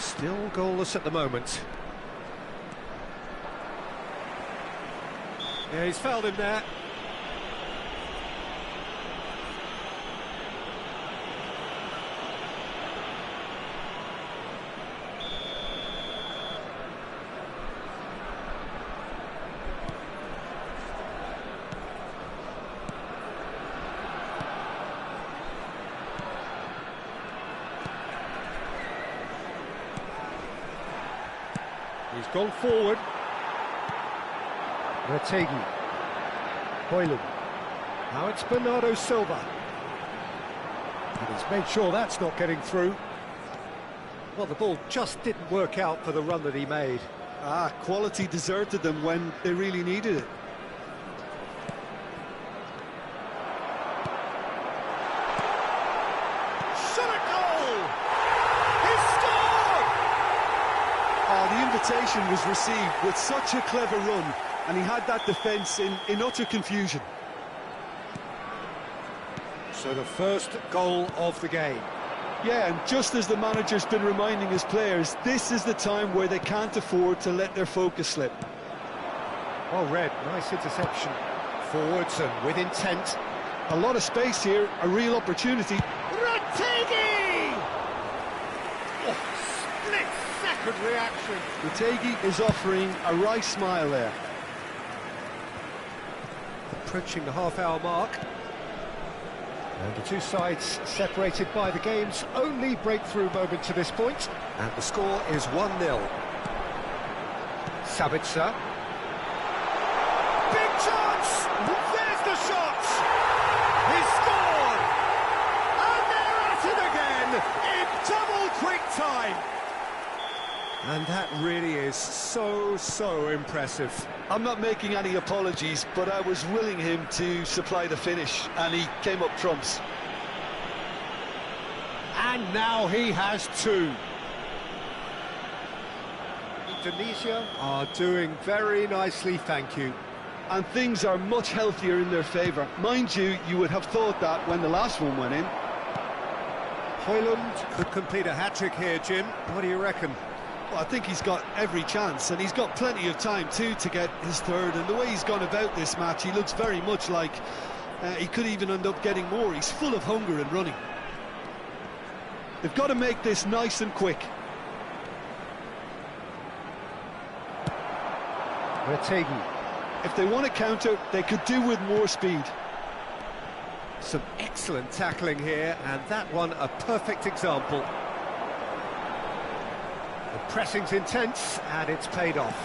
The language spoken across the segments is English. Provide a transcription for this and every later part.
Still goalless at the moment. Yeah, he's fouled him there. He's gone forward. Retegi. Hoyland. Now it's Bernardo Silva. And he's made sure that's not getting through. Well, the ball just didn't work out for the run that he made. Quality deserted them when they really needed it. The invitation was received with such a clever run, and he had that defence in utter confusion. So the first goal of the game. Yeah, and just as the manager's been reminding his players, this is the time where they can't afford to let their focus slip. Well read, nice interception. Forwards and with intent. A lot of space here, a real opportunity. Retegi! Oh, split-second reaction. Retegi is offering a wry smile there. Approaching the half-hour mark. And the two sides separated by the game's only breakthrough moment to this point. And the score is 1-0. Sabitzer. Big chance! There's the shot! He's scored! And they're at it again in double quick time! And that really is so impressive. I'm not making any apologies, but I was willing him to supply the finish, and he came up trumps. And now he has two. Indonesia are doing very nicely, thank you. And things are much healthier in their favour. Mind you, you would have thought that when the last one went in. Hoyland could complete a hat-trick here, Jim. What do you reckon? Well, I think he's got every chance, and he's got plenty of time too to get his third. And the way he's gone about this match, he looks very much like he could even end up getting more. He's full of hunger and running. They've got to make this nice and quick. Retegi. If they want to counter, they could do with more speed. Some excellent tackling here, and that one a perfect example. The pressing's intense, and it's paid off.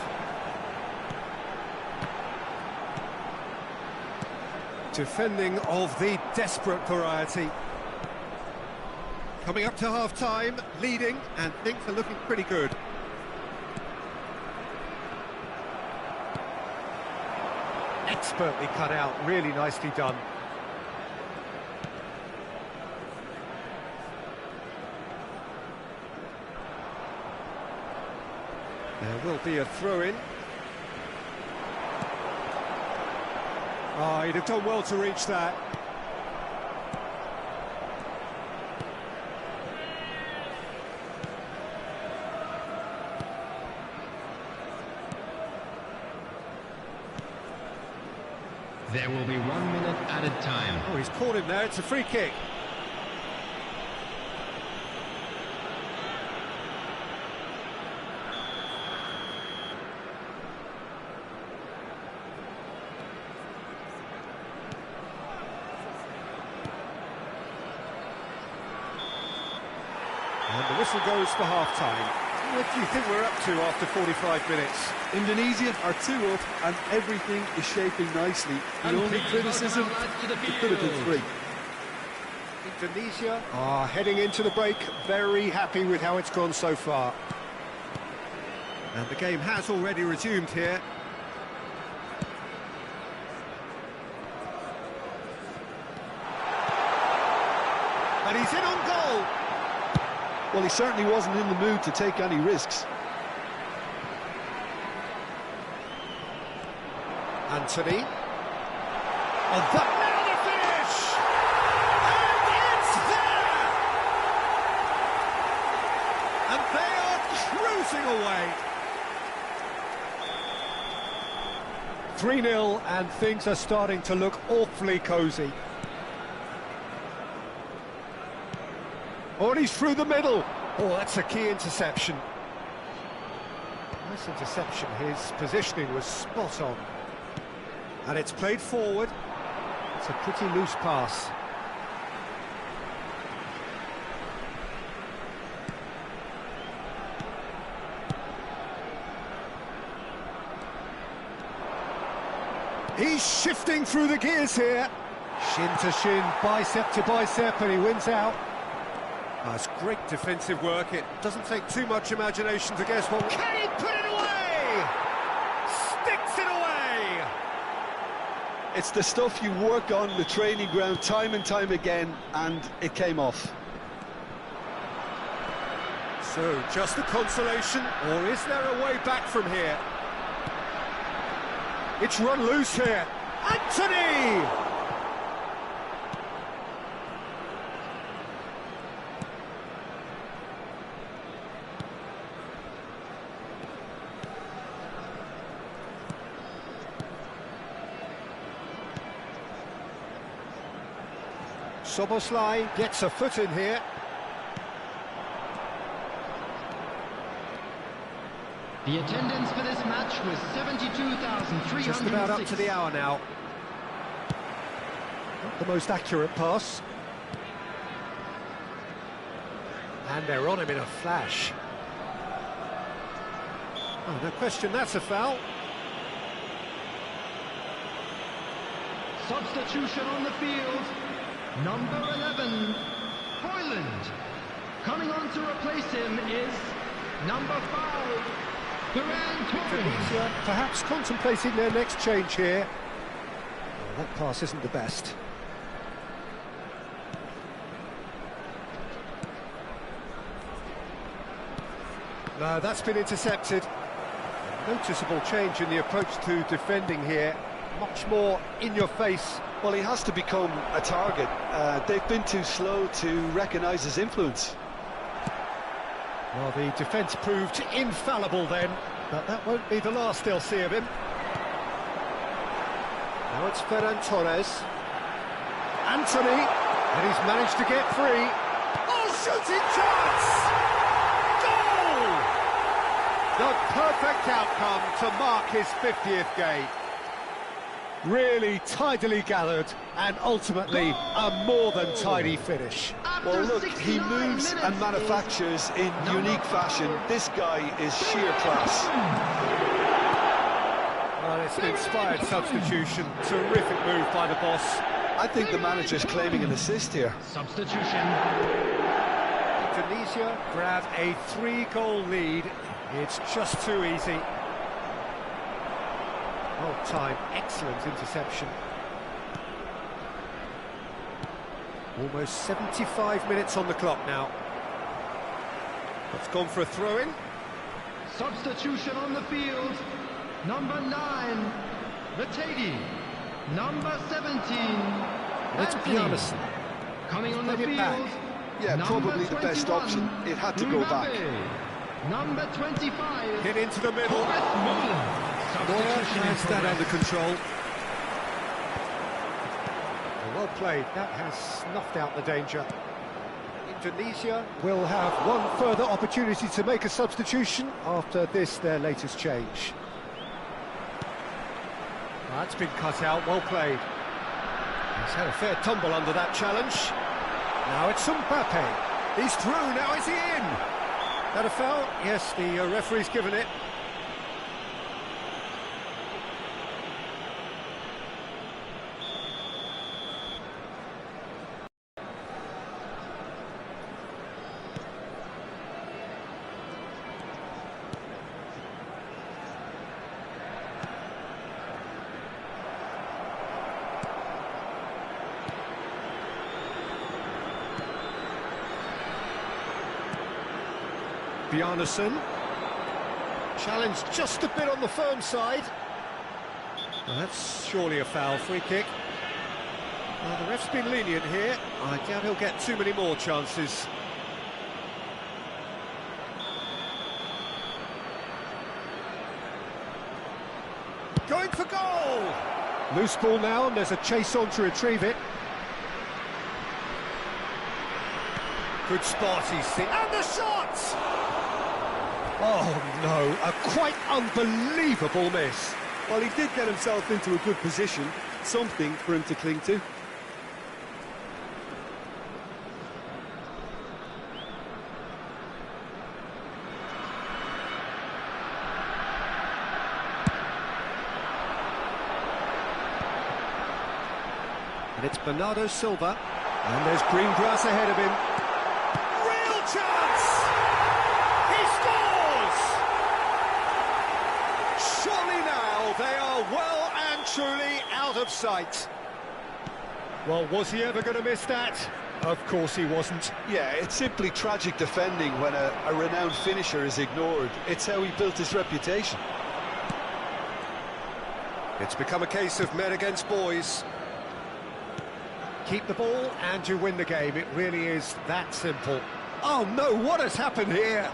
Defending of the desperate variety. Coming up to half-time, leading, and things are looking pretty good. Expertly cut out, really nicely done. There will be a throw-in. Oh, he'd have done well to reach that. There will be 1 minute added time. Oh, he's caught him there, it's a free kick. And the whistle goes for half-time. What do you think we're up to after 45 minutes? Indonesia are 2 up, and everything is shaping nicely. The only criticism, it could have been 3. Indonesia are heading into the break, very happy with how it's gone so far. And the game has already resumed here. And he's in on goal! Well, he certainly wasn't in the mood to take any risks. Anthony. Oh, that now the finish! And it's there! And they are cruising away. 3-0 and things are starting to look awfully cosy. Oh, and he's through the middle. Oh, that's a key interception. Nice interception. His positioning was spot on. And it's played forward. It's a pretty loose pass. He's shifting through the gears here. Shin to shin, bicep to bicep, and he wins out. That's great defensive work. It doesn't take too much imagination to guess what... Can he put it away? Sticks it away! It's the stuff you work on the training ground time and time again, and it came off. So, just a consolation, or is there a way back from here? It's run loose here. Anthony! Soboslai gets a foot in here. The attendance for this match was 72,306. Just about up to the hour now. Not the most accurate pass. And they're on him in a flash. Oh, no question, that's a foul. Substitution on the field. Number 11, Hoyland. Coming on to replace him is number 5, Indonesia perhaps contemplating their next change here. Oh, that pass isn't the best. No, that's been intercepted. Noticeable change in the approach to defending here. Much more in your face. Well, he has to become a target. They've been too slow to recognise his influence. Well, the defence proved infallible then, but that won't be the last they'll see of him. Now it's Ferran Torres. Anthony, and he's managed to get free. Oh, shooting chance! Goal! The perfect outcome to mark his 50th game. Really tidily gathered, and ultimately a more than tidy finish. Well, look, he moves and manufactures in unique fashion. This guy is sheer class. Well, it's an inspired substitution. Terrific move by the boss. I think the manager's claiming an assist here. Substitution. Indonesia grab a 3-goal lead. It's just too easy. Well timed, excellent interception. Almost 75 minutes on the clock now. It's gone for a throw-in. Substitution on the field. Number 9, Mategi. Number 17, It's Bjarnason. Coming on the Played it field. back. Yeah, probably the best option. It had to go back. Number 25. Hit into the middle. Neuer has that under control. Well played, that has snuffed out the danger. Indonesia will have one further opportunity to make a substitution after this, their latest change. That's been cut out, well played. He's had a fair tumble under that challenge. Now it's Mbappe. He's through, now is he in? That a foul? Yes, the referee's given it. Bjarnason. Challenged just a bit on the firm side. Well, that's surely a foul, free kick. Well, the ref's been lenient here. I doubt he'll get too many more chances. going for goal! Loose ball now, and there's a chase on to retrieve it. Good spot, he's seen. And the shot! Oh no, a quite unbelievable miss. Well, he did get himself into a good position, something for him to cling to. And it's Bernardo Silva, and there's green grass ahead of him. Real chance! He scores! Surely now they are well and truly out of sight. Well, was he ever going to miss that? Of course he wasn't. Yeah, it's simply tragic defending when a renowned finisher is ignored. It's how he built his reputation. It's become a case of men against boys. Keep the ball and you win the game. It really is that simple. Oh no, what has happened here?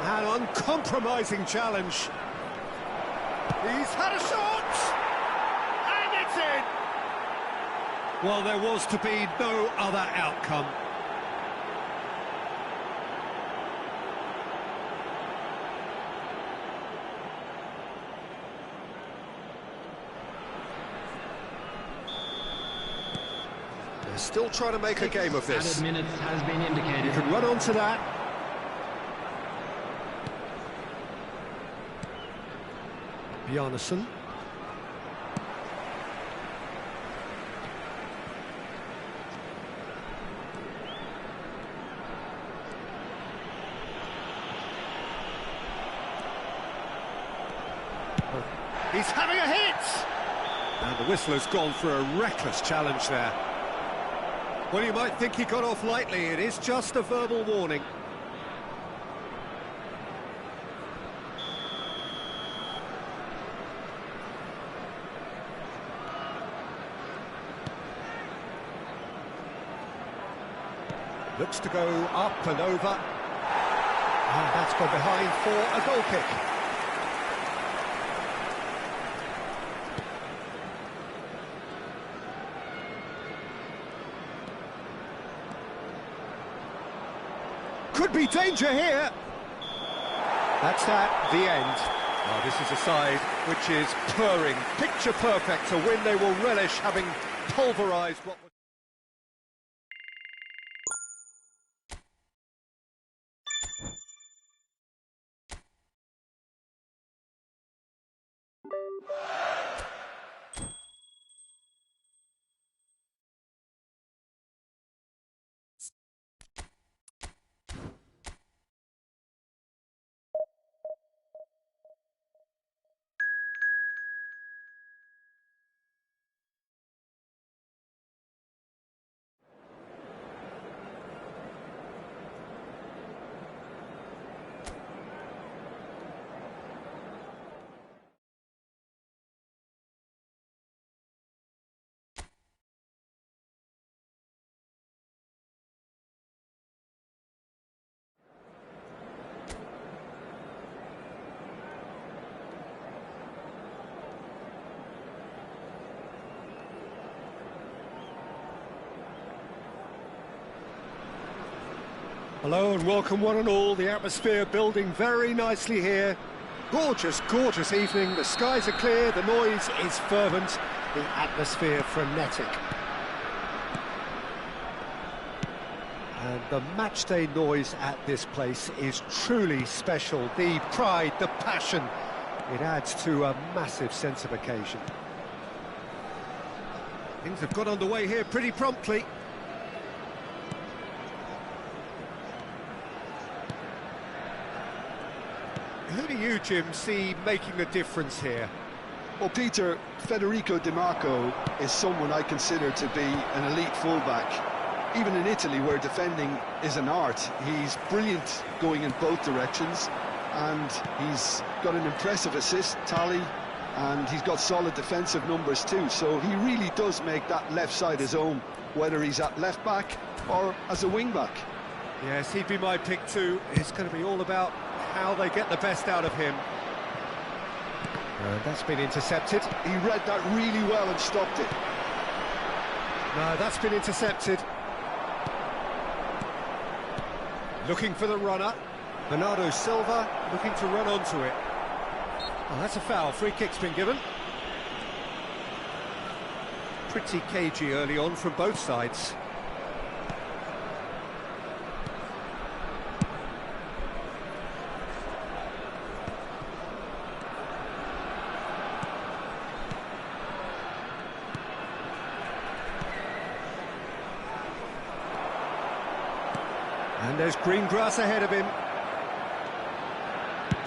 An uncompromising challenge. He's had a shot! And it's in! Well, there was to be no other outcome. Still trying to make a game of this. Added minutes has been indicated. You can run onto that. Bjarnason. He's having a hit! And the whistler's gone for a reckless challenge there. Well, you might think he got off lightly. It is just a verbal warning. Looks to go up and over. And that's gone behind for a goal kick. Could be danger here. That's that, the end. Oh, this is a side which is purring, picture perfect, a win they will relish, having pulverised what was... Hello and welcome one and all, the atmosphere building very nicely here. Gorgeous, gorgeous evening, the skies are clear, the noise is fervent, the atmosphere frenetic. And the matchday noise at this place is truly special. The pride, the passion, it adds to a massive sense of occasion. Things have got underway here pretty promptly. Who do you, Jim, see making the difference here? Well, Peter, Federico Di Marco is someone I consider to be an elite fullback. Even in Italy, where defending is an art, he's brilliant going in both directions, and he's got an impressive assist tally, and he's got solid defensive numbers too, so he really does make that left side his own, whether he's at left back or as a wing back. Yes, he'd be my pick too. It's going to be all about how they get the best out of him. That's been intercepted. He read that really well and stopped it. No, that's been intercepted. Looking for the runner. Bernardo Silva looking to run onto it. Oh, that's a foul. Free kick's been given. Pretty cagey early on from both sides. And there's green grass ahead of him.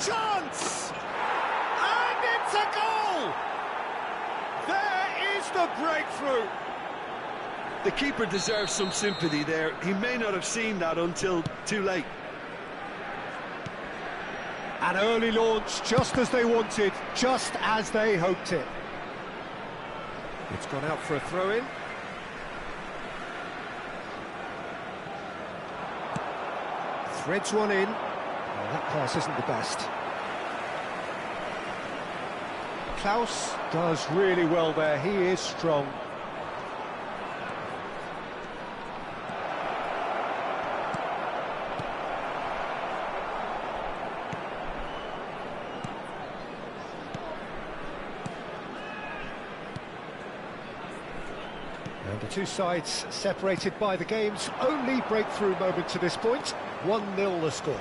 Chance! And it's a goal! There is the breakthrough! The keeper deserves some sympathy there. He may not have seen that until too late. An early launch, just as they wanted, just as they hoped it. It's gone out for a throw-in. Threads one in. Oh, that pass isn't the best. Klaus does really well there. He is strong. And the two sides separated by the game's only breakthrough moment to this point. 1-0 the score.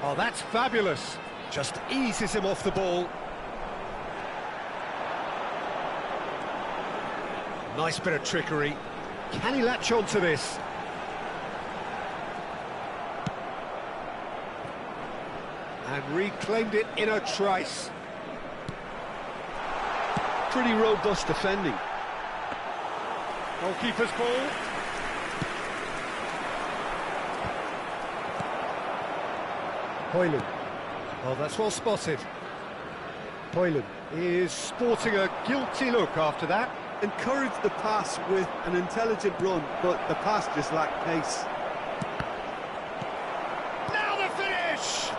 Oh, that's fabulous. Just eases him off the ball. Nice bit of trickery. Can he latch on to this? And reclaimed it in a trice. Pretty robust defending. Goalkeeper's ball. Hoyland. Oh, that's well spotted. Hoyland is sporting a guilty look after that. Encouraged the pass with an intelligent run, but the pass just lacked pace. Now the finish!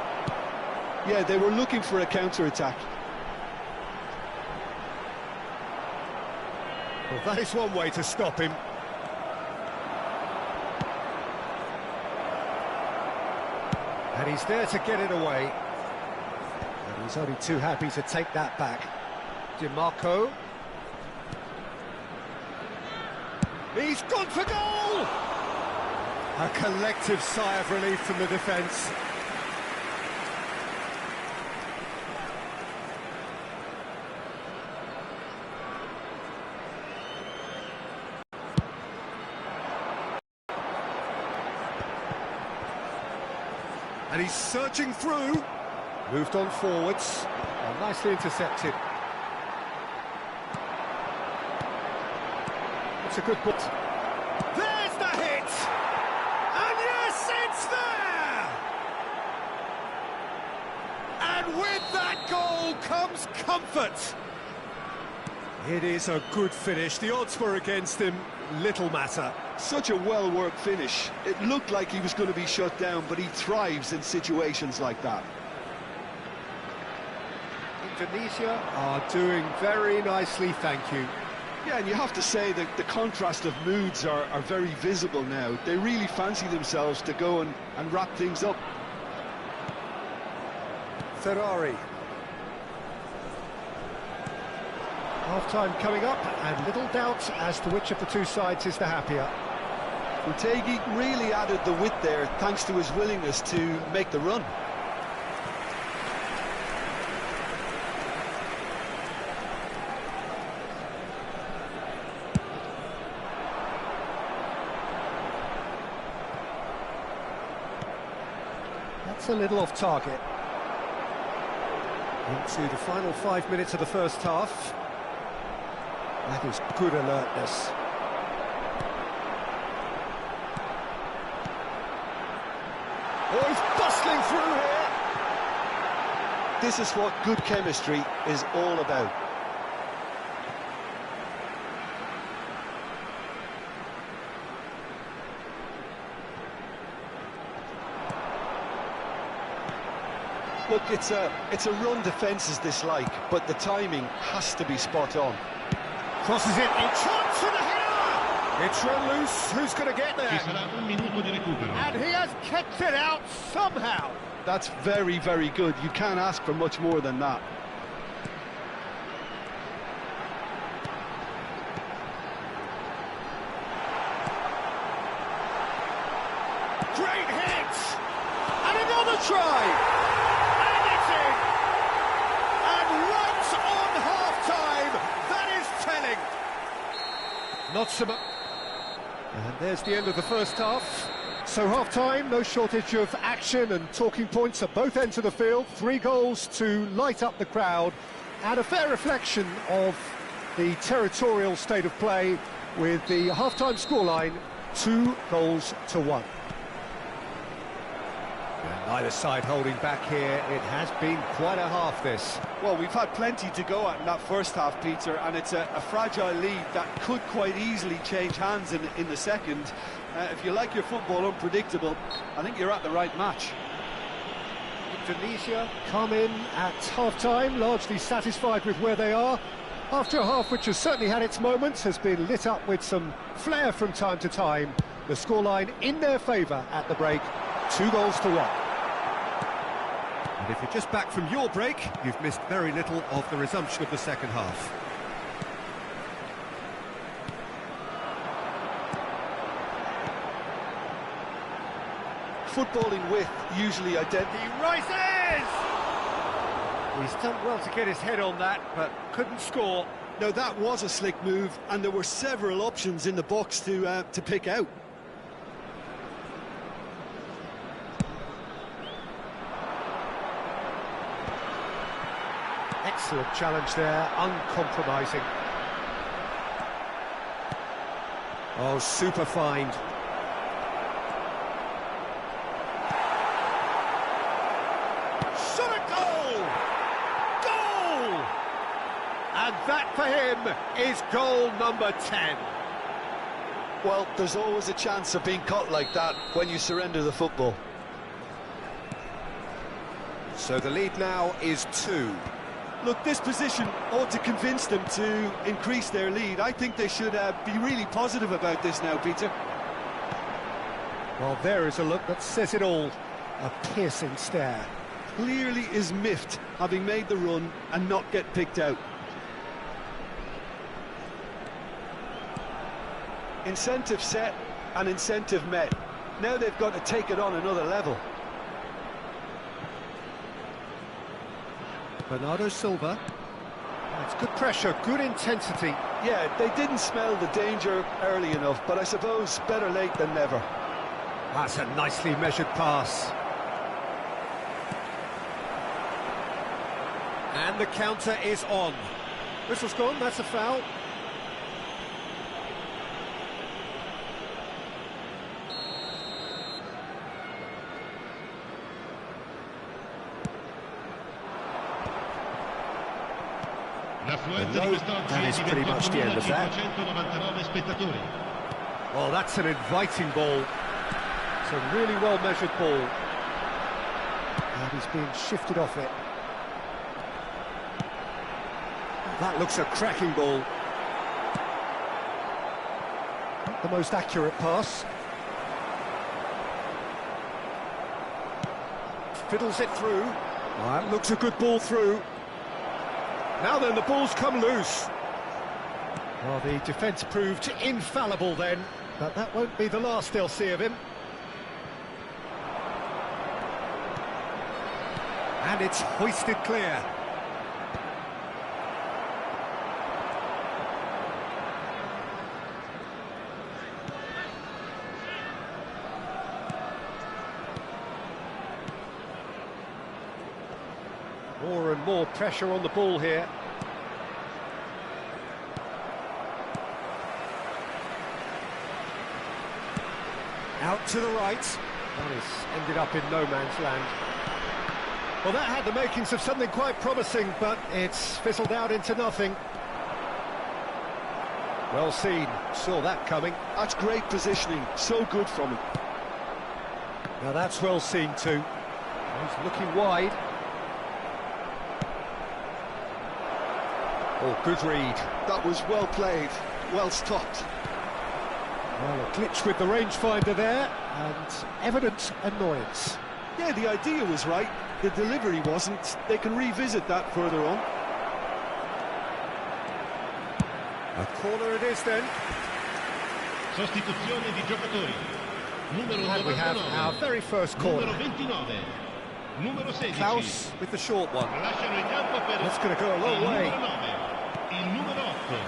Yeah, they were looking for a counter-attack. Well, that is one way to stop him. And he's there to get it away. And he's only too happy to take that back. DiMarco. He's gone for goal! A collective sigh of relief from the defence. And he's searching through. Moved on forwards. Oh, nicely intercepted. It's a good ball. There's the hit! And yes, it's there! And with that goal comes comfort. It is a good finish. The odds were against him. Little matter. Such a well-worked finish. It looked like he was going to be shut down, but he thrives in situations like that. Indonesia are doing very nicely, thank you. Yeah, and you have to say that the contrast of moods are very visible now. They really fancy themselves to go and wrap things up. Ferrari. Half-time coming up, and little doubt as to which of the two sides is the happier. Utegi really added the width there, thanks to his willingness to make the run. That's a little off target. Into the final 5 minutes of the first half. That is good alertness. Oh, he's bustling through here! This is what good chemistry is all about. Look, it's a run defence is dislike, but the timing has to be spot on. Crosses it in chance for the header! It's run loose, who's going to get there? And he has kept it out somehow! That's very, very good. You can't ask for much more than that. Great hit! And another try! And it's in! And right on half-time, that is telling! Not so much... And there's the end of the first half. So half-time, no shortage of action and talking points at both ends of the field. 3 goals to light up the crowd, and a fair reflection of the territorial state of play with the half-time scoreline 2-1. Neither side holding back here. It has been quite a half, this. Well, we've had plenty to go at in that first half, Peter, and it's a fragile lead that could quite easily change hands in the second. If you like your football unpredictable, I think you're at the right match. Indonesia come in at half-time, largely satisfied with where they are. After a half which has certainly had its moments, has been lit up with some flair from time to time. The scoreline in their favour at the break, 2-1. And if you're just back from your break, you've missed very little of the resumption of the second half. Footballing width usually identical. He rises! He's done well to get his head on that, but couldn't score. No, that was a slick move, and there were several options in the box to pick out. Excellent challenge there, uncompromising. Oh, super find. Shot a goal! Goal! And that for him is goal number 10. Well, there's always a chance of being caught like that when you surrender the football. So the lead now is 2. Look, this position ought to convince them to increase their lead. I think they should be really positive about this now, Peter. Well, there is a look that says it all. A piercing stare. Clearly is miffed, having made the run and not get picked out. Incentive set and incentive met. Now they've got to take it on another level. Bernardo Silva. That's good pressure, good intensity. Yeah, they didn't smell the danger early enough, but I suppose better late than never. That's a nicely measured pass. And the counter is on. Whistle's gone, that's a foul. That is pretty much the end of that. Oh, that's an inviting ball. It's a really well-measured ball. And he's being shifted off it. That looks a cracking ball. Not the most accurate pass. Fiddles it through. That looks a good ball through. Now then, the ball's come loose. Well, the defence proved infallible then, but that won't be the last they'll see of him. And it's hoisted clear. More and more pressure on the ball here. Out to the right. That has ended up in no man's land. Well, that had the makings of something quite promising, but it's fizzled out into nothing. Well seen. Saw that coming. That's great positioning. So good from him. Now that's well seen too. He's looking wide. Oh, good read. That was well played, well stopped. Well, a glitch with the rangefinder there, and evident annoyance. Yeah, the idea was right, the delivery wasn't. They can revisit that further on. A corner it is then. Sostituzione di giocatori. Numero And we have 99. our very first corner. Numero 29. Numero 16. Klaus with the short one. Lasciano in campo per That's going to go a long way. il numero 9, il numero 8,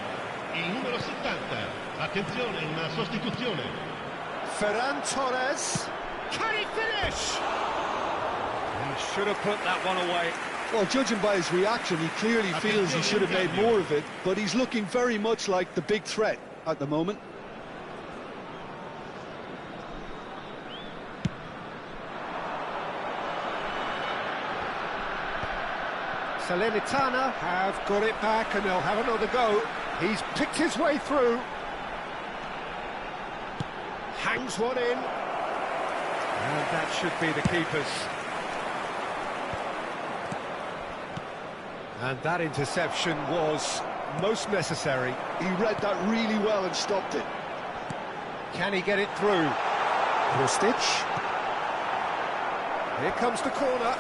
il numero 70. Attenzione, una sostituzione. Ferran Torres. Can he finish? He should have put that one away. Well, judging by his reaction, he clearly feels he should have made more of it, but he's looking very much like the big threat at the moment. Salernitana have got it back and they'll have another go. He's picked his way through. Hangs one in. And that should be the keeper's. And that interception was most necessary. He read that really well and stopped it. Can he get it through? Stitch. Here comes the corner.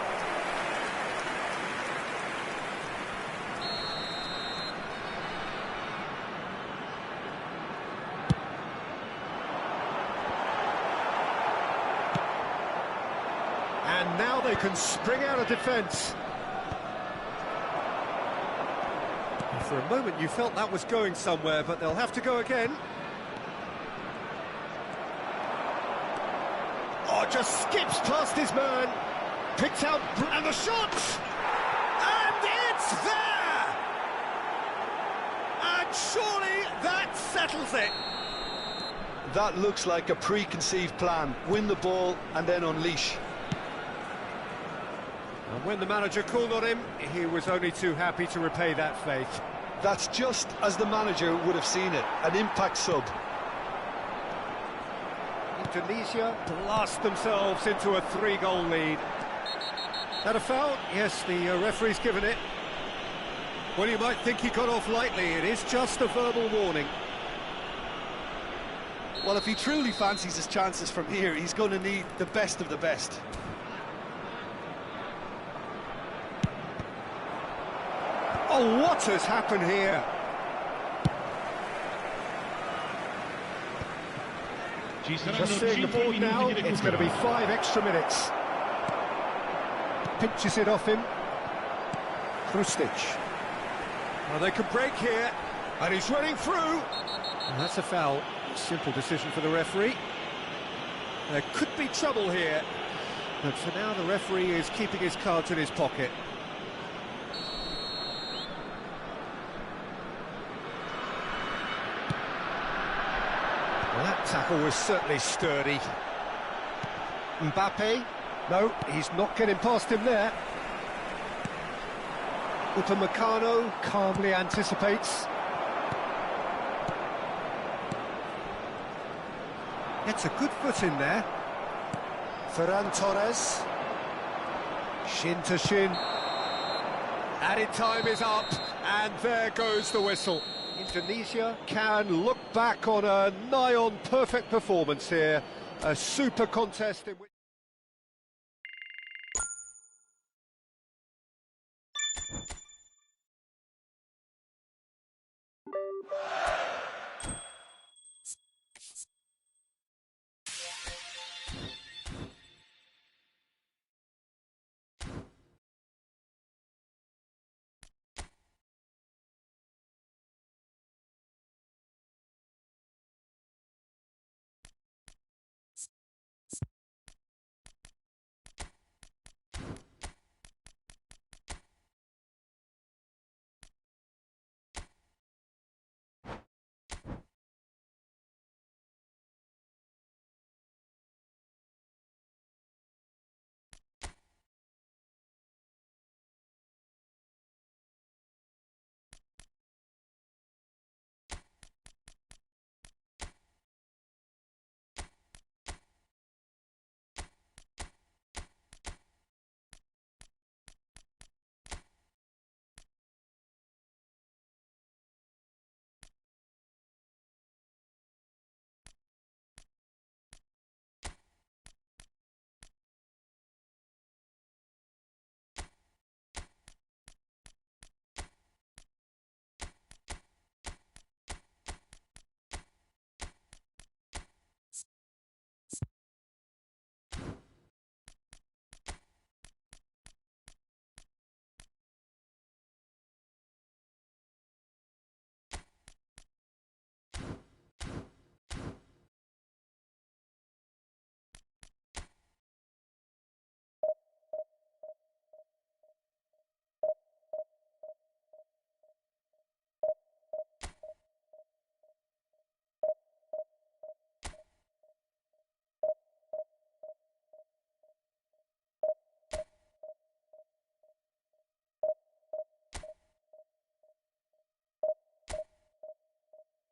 And now they can spring out of defence. For a moment you felt that was going somewhere, but they'll have to go again. Oh, just skips past his man. Picks out, and the shot! And it's there! And surely that settles it. That looks like a preconceived plan. Win the ball and then unleash. And when the manager called on him, he was only too happy to repay that faith. That's just as the manager would have seen it, an impact sub. Indonesia blast themselves into a 3-goal lead. That a foul? Yes, the referee's given it. Well, you might think he got off lightly. It is just a verbal warning. Well, if he truly fancies his chances from here, he's going to need the best of the best. Oh, what has happened here? Just seeing the board now, it's going to be 5 extra minutes. Pinches it off him. Krustic. Well, they can break here, and he's running through. And that's a foul. Simple decision for the referee. There could be trouble here, but for now the referee is keeping his cards in his pocket. Well, that tackle was certainly sturdy. Mbappe, no, he's not getting past him there. Upamecano calmly anticipates. Gets a good foot in there. Ferran Torres. Shin to shin. Added time is up, and there goes the whistle. Indonesia can look back on a nigh-on perfect performance here. A super contest in which...